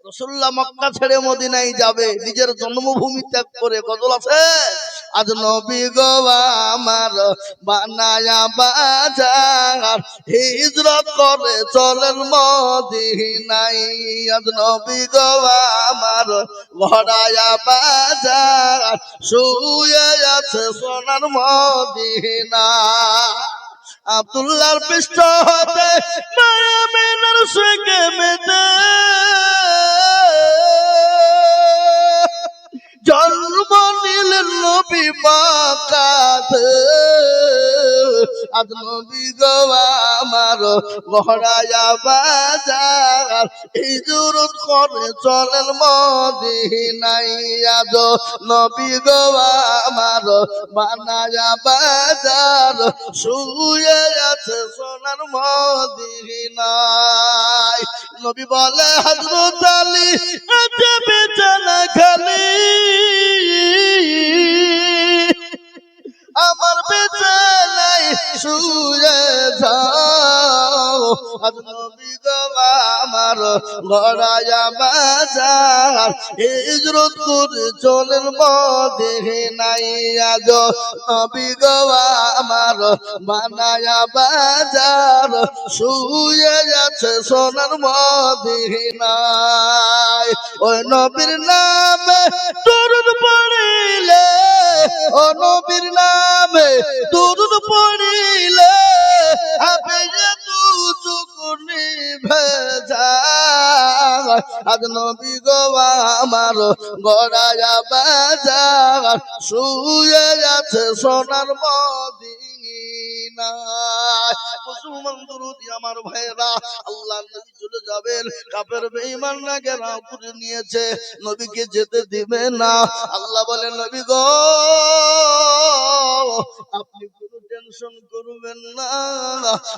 রাসূলুল্লাহ মক্কা ছেড়ে মদিনায় যাবে, নিজের জন্মভূমি ত্যাগ করে। গজল আছে, আজ নবী গো আমার বানায়া বাজার, হিজরত করে চলেন মদিনায়। আজ নবী গো আমার গড়ায়া বাজার, শুয়ে আছে সোনার মদিনা। আব্দুল্লাহর পৃষ্ঠ হতে মায়া মেনার সঙ্গে মেতে জন্ম নিলেন নবী মক্কাতে। আজ নবী গো আমার গড়ায়া বাজার, হিজরত করে চলেন মদিনায়। আজ নবী গো আমার বানায়া বাজার, শুয়ে আছে সোনার মদিনায়। নবী বলে হযরত আলী আজে বেচানা খালি, আমার বিছানায় শুয়ে যাও। আজ নবী গো আমার গড়ায়া বাজার, হিজরত করে চলেন মদিনায়। আজ নবী গো আমার বানায়া বাজার, শুয়ে আছে সোনার মদিনায়। ওই নবীর নামে দরুদ পড়িলে, ও নবীর নামে দরুদ পড়িলে হবে যে দু চোখ নিভে যায়। আজ নবী গো আমার গড়ায়া বাজার, শুয়ে আছে সোনার মদিনায়। মুসলমান দরুদি আমার ভাইরা, আল্লাহ নবী চলে যাবেন, কাফের বেঈমান না ঘেরাও করে নিয়েছে, নবীকে যেতে দিবে না। আল্লাহ বলে নবী গো আপনি কোনো টেনশন করবেন না,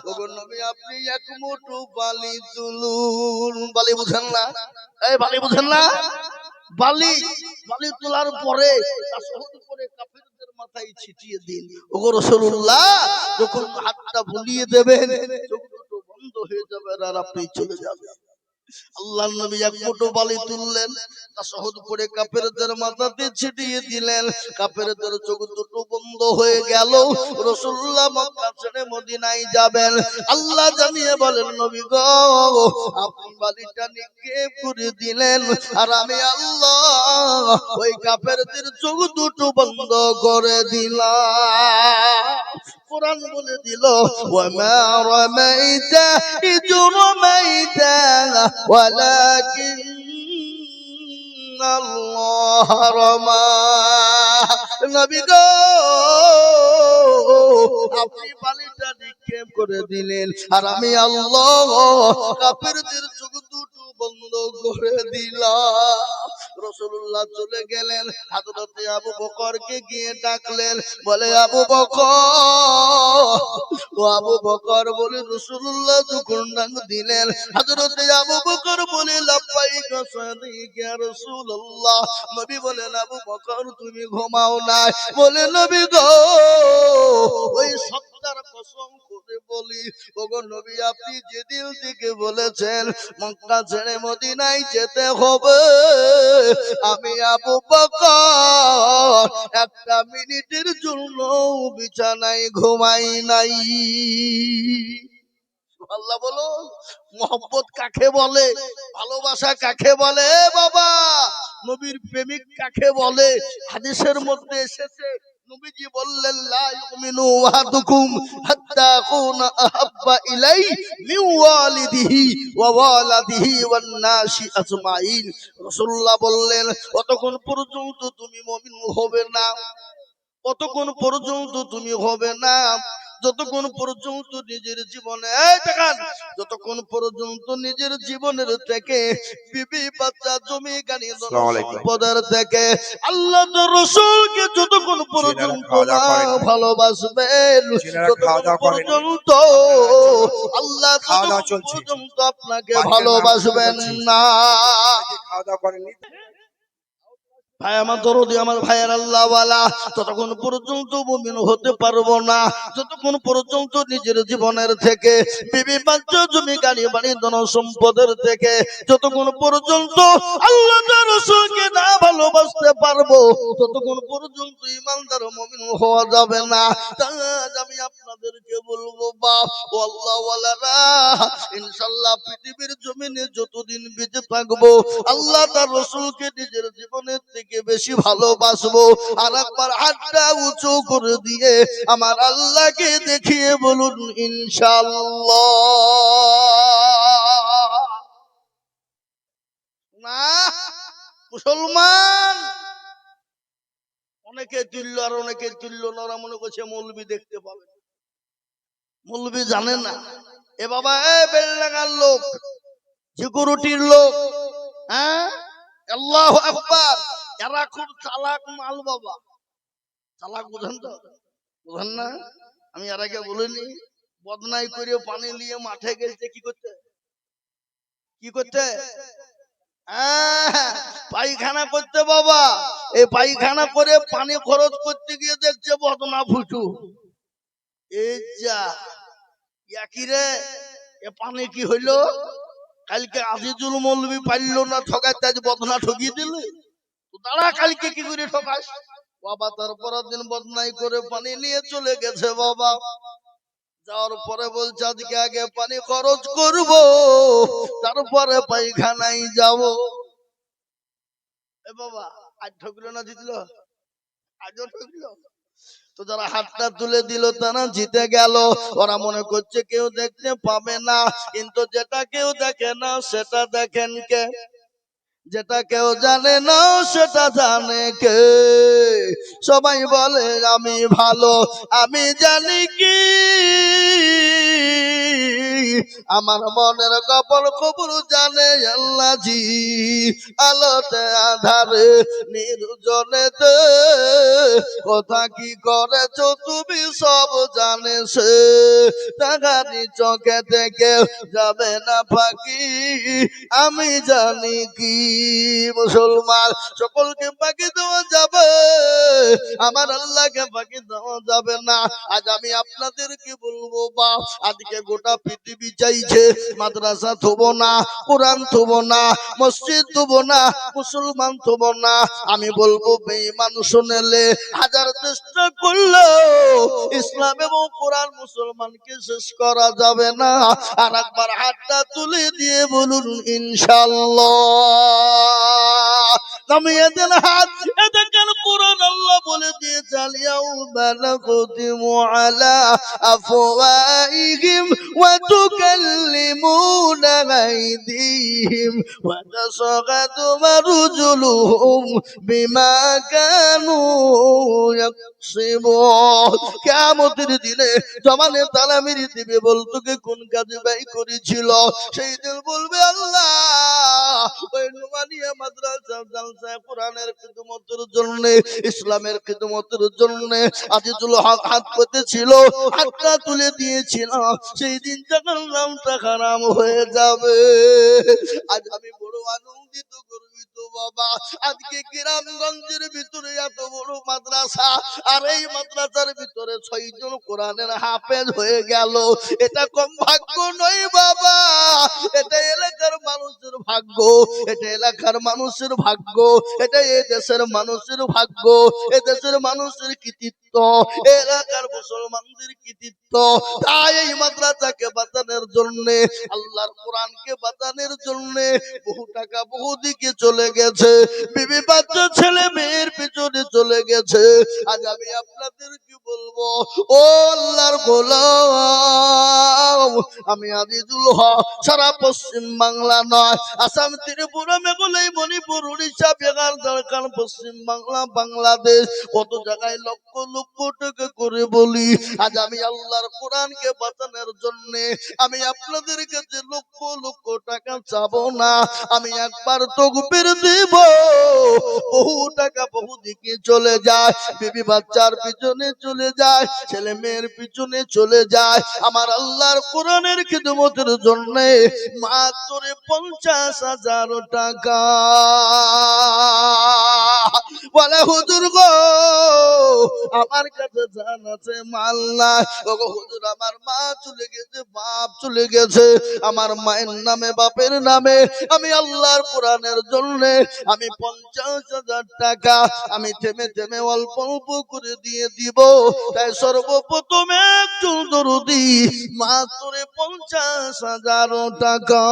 ওগো নবী আপনি এক মুঠো বালি তুলুন। বালি বুঝেন না? এই বালি বুঝেন না? বালি বালি তোলার পরে তা সহজ করে কাফেরদের মাথায় ছিটিয়ে দিন। ওগো রাসূলুল্লাহ যখন হাতটা বুলিয়ে দেবেন, চোখ দুটো বন্ধ হয়ে যাবে আর আপনি চলে যাবেন। আল্লাহর নবী এক মুঠো বালি তুললেন, তা সহজ করে কাফেরদের মাথাতে ছিটিয়ে দিলেন। কাফেরদের চোখ দুটো বন্ধ হয়ে গেল। রাসূলুল্লাহ মক্কা ছেড়ে মদিনায় যাবেন। আল্লাহ জানিয়ে বলেন নবী গো আপনি বালিটা নিক্ষেপ করে দিলেন, আর আমি আল্লাহ ওই কাফেরদের চোখ দুটো বন্ধ করে দিলাম। কোরআন বলে দিল ওয়ামা রামাইতা ইয রামাইতা ওয়ালাকিন্নাল্লাহ রামা। নবী গো আপনি বালিটা নিক্ষেপ করে দিলেন, আর আমি আল্লাহ কাফেরদের চোখ দুটো বন্ধ করে দিলাম। রাসূলুল্লাহ চলে গেলেন, হযরতে আবু বকরকে গিয়ে ডাকলেন, বলে আবু বকর, ও আবু বকর বলে রাসূলুল্লাহ যখন ডাক দিলেন, হযরতে আবু বকর বলে লাব্বাইক সাদিক ইয়া রাসূলুল্লাহ। নবী বলেন আবু বকর তুমি ঘুমাও না। বলে নবী গো ওই সত্তার কসম করে বলি, ওগো নবী আপনি যে দিল থেকে বলেছেন মক্কা ছেড়ে মদিনায় যেতে হবে, আমি আবু বকর একটা মিনিটের জন্য বিছানায় ঘুমাই নাই। আল্লাহ বলো মোহাব্বত কাকে বলে, ভালোবাসা কাকে বলে, বাবা নবীর প্রেমিক কাকে বলে? হাদিসের মধ্যে এসেছে নবীজি বললেন লা ইউমিনু আহাদুকুম হাত্তা আকুনা আহাব্বা ইলাইহি মিন ওয়ালিদিহি ওয়া ওয়ালাদিহি ওয়ান নাসি আজমাইন। রাসূলুল্লাহ বললেন কতক্ষণ পর্যন্ত তুমি মুমিন হবে না, কতক্ষণ পর্যন্ত তুমি হবে না, যতক্ষণ পর্যন্ত নিজের জীবনে যতক্ষণ পর্যন্ত নিজের জীবনের থেকে বিবি বাচ্চা জমি গাড়ি সম্পদের থেকে আল্লাহ রাসূলকে যতক্ষণ পর্যন্ত না ভালোবাসবেন, ততক্ষণ পর্যন্ত আল্লাহ পর্যন্ত আপনাকে ভালোবাসবেন না। ভাই আমার দরদি আমার ভাইয়ের আল্লাহওয়ালা, ততক্ষণ পর্যন্ত মুমিন হতে পারবো না যতক্ষণ পর্যন্ত নিজের জীবনের থেকে, বিবি বাচ্চা জমি গাড়ি বাড়ি ধন সম্পদের থেকে যতক্ষণ পর্যন্ত আল্লাহ রাসূলকে না ভালোবাসতে পারবো ততক্ষণ পর্যন্ত ইমানদার মুমিন হওয়া যাবে না। আজ আমি আপনাদেরকে বলবো বাপ ও আল্লাহওয়ালারা, ইনশাআল্লাহ পৃথিবীর জমিনে যতদিন বেঁচে থাকবো আল্লাহ তার রাসূলকে নিজের জীবনের থেকে বেশি ভালোবাসবো। আর একবার হাতটা উঁচু করে দিয়ে আমার আল্লাহকে দেখিয়ে বলুন ইনশাআল্লাহ। না মুসলমান অনেকে তুল্য আর অনেকে তুল্য নরা মনে করছে মৌলবি দেখতে পাবে, মৌলবি জানে না। এ বাবা এ বেলডাঙ্গার লোক, সিকিউরিটির লোক, হ্যাঁ আল্লাহু আকবার, এরা খুব চালাক মাল বাবা। চালাক বুঝেন তো? বুঝেন না? আমি এর আগে বলিনি, বদনাই করে পানি নিয়ে মাঠে গেছে কি করতে, কি করতে? পায়খানা করতে বাবা। এই পায়খানা করে পানি খরচ করতে গিয়ে দেখছে বদনা ফুটু। এই যা একই রে, এ পানি কি হইলো? কালকে আজিজুল মৌলবি পারলো না ঠকাইতে, আজ বদনা ঠকিয়ে দিলে। দাঁড়া কালকে কি করে ঠকাস বাবা। তারপর দিন বদনাই করে পানি নিয়ে চলে গেছে বাবা। যাওয়ার পরে বলছে আজকে আগে পানি খরচ করব তারপরে পায়খানায় যাব। এ বাবা আজ ঠকলো না জিতলো? আজও ঠকলো। তো যারা হাতটা তুলে দিল তারা জিতে গেল। ওরা মনে করছে কেউ দেখতে পাবে না, কিন্তু যেটা কেউ দেখে না সেটা দেখেন কে? যেটা কেউ জানে না সেটা জানে কে? সবাই বলে আমি ভালো, আমি জানি কি আমার মনের গোপন খবর জানে আল্লাহ জি। আলোতে আধারে নির্জনেতে কথা কি করেছো তুমি সব জানে সে। টাকানি চোখে থেকে যাবে না ফাঁকি, আমি জানি কি। মুসলমান সকলকে ফাঁকি দেওয়া যাবে, আমার আল্লাহকে ফাঁকি দেওয়া যাবে না। আজ আমি আপনাদেরকে বলবো বা আজকে গোটা পৃথিবী চাইছে মাদ্রাসা থব না, কোরআন থব না, মসজিদ থব না, মুসলমান থব না। আমি বলবো বেঈমান শুনেলে হাজার চেষ্টা করলেও ইসলাম এবং কোরআন মুসলমানকে শেষ করা যাবে না। আর একবার হাতটা তুলে দিয়ে বলুন ইনশাআল্লাহ। নামিয়ে দেন হাত। দেখেন কোরআন আল্লাহ বলে দিয়ে চালিয়াও বালাকুতিমু আলা আফওয়াইহিম ওয়া তুকাল্লিমুনা আইদিহিম ওয়া তাশহাদু আরজুলুহুম বিমা কানু ইয়াকসিবুন। কিয়ামতের দিনে জমানে তালা মেরে দিবে, বলতো কে কোন কাজে ব্যয় করেছিল। সেই দিন বলবে আল্লাহ ওই নুমানিয়া মাদ্রাসা জালসা কোরআনের খিদমতের জন্য, ইসলামের খিদমতের জন্য আজিজুল হক হাত পেতেছিল, হাতটা তুলে দিয়েছিল, সেই দিন জাহান্নামটা হারাম হয়ে যাবে। আজ আমি বড় আনন্দিত গর্বিত বাবা। আজকে গ্রামগঞ্জের ভিতরে এত বড় মাদ্রাসা, আর এই মাদ্রাসার ভিতরে 6 জন কোরআনের হাফেজ হয়ে গেল। এটা কম ভাগ্য নয় বাবা, এটা এলাকার মানুষের ভাগ্য, এটা এলাকার মানুষের ভাগ্য, এটা এই দেশের মানুষের ভাগ্য, এ দেশের মানুষের কৃতিত্ব, এলাকার মুসলমানদের কৃতিত্ব। তাই এই মাদ্রাসাকে বাঁচানোর জন্য, আল্লাহর কোরআনকে বাঁচানোর জন্য বহু টাকা বহু দিকে চলে গেছে, বিবি বাচ্চা ছেলে মেয়ের পিছনে চলে গেছে। আজ আমি আপনাদেরকে বলবো ও আল্লাহর গোলাম, আমি আজিজুল হক সারা পশ্চিম বাংলা নয়, আসাম, ত্রিপুরা, মেঘালয়, মণিপুর, উড়িষ্যা, বিহার, ঝাড়খণ্ড, পশ্চিম বাংলা, বাংলাদেশ, কত জায়গায় লক্ষ লক্ষ টাকা করে বলি। আজ আমি আল্লাহর কোরআনকে বাঁচানোর জন্য আমি আপনাদের কাছে লক্ষ লক্ষ টাকা চাবো না, আমি একবার তাকবীর দিব, বহু টাকা বহু দিকে চলে যায়, বিবি বাচ্চার পিছনে চলে যায়, ছেলে মেয়ের পিছনে চলে যায়। আমার আল্লাহর কোরআনের খিদমতের জন্য মাত্র 50,000 টাকা। বলে হুজুর গো আমার কাছে জান আছে মাল নাই। ওগো হুজুর আমার মা চলে গেছে, বাপ চলে গেছে, আমার মায়ের নামে বাপের নামে আমি আল্লাহর কোরআনের জন্য আমি 50,000 টাকা আমি থেমে থেমে অল্প অল্প করে দিয়ে দিব। তাই সর্বপ্রথমে একজন দরদি মাত্র 50,000 টাকা